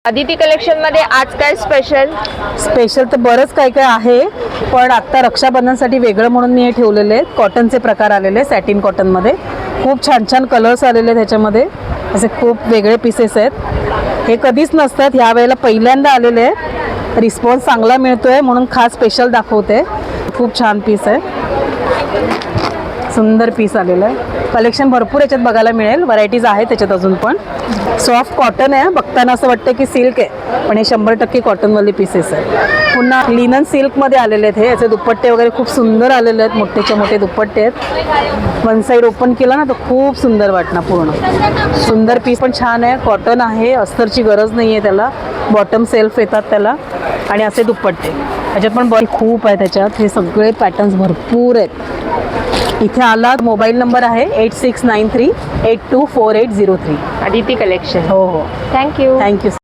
Aditi collection मध्ये आज काय स्पेशल तर बरंच काय काय आहे, पण आता रक्षाबंधनसाठी वेगळं म्हणून मी हे ठेवलेले आहेत. कॉटनचे प्रकार आलेले, सॅटिन कॉटनमध्ये खूप छान छान कलर्स आलेले त्याच्यामध्ये. असे खूप वेगळे पीसेस आहेत, हे कधीच नसतात, ह्या वेळेला पहिल्यांदा आलेले आहेत. रिस्पॉन्स चांगला मिळतोय म्हणून खास स्पेशल दाखवते. खूप छान पीस आहे, सुंदर पीस आलेलं आहे. कलेक्शन भरपूर याच्यात बघायला मिळेल, व्हरायटीज आहेत त्याच्यात अजून पण. सॉफ्ट कॉटन आहे, बघताना असं वाटतं की सिल्क आहे, पण हे 100% कॉटनवाले पीसेस आहेत. पुन्हा लिनन सिल्कमध्ये आलेले आहेत हे. याचे दुपट्टे वगैरे खूखूप सुंदर आलेले आहेत, मोठेच्या मोठे दुपट्टे आहेत. वन साईड ओपन केला ना तर खूप सुंदर वाटणार पूर्ण. सुंदर पीस पण छान आहे, कॉटन आहे, अस्तरची गरज नाही आहे त्याला. बॉटम सेल्फ येतात त्याला आणि असे दुपट्टे त्याच्यात पण खूप आहे त्याच्यात. हे सगळे पॅटर्न्स भरपूर आहेत. इथे आला मोबाईल नंबर आहे 8693824803. अदिती कलेक्शन. हो हो, थँक्यू.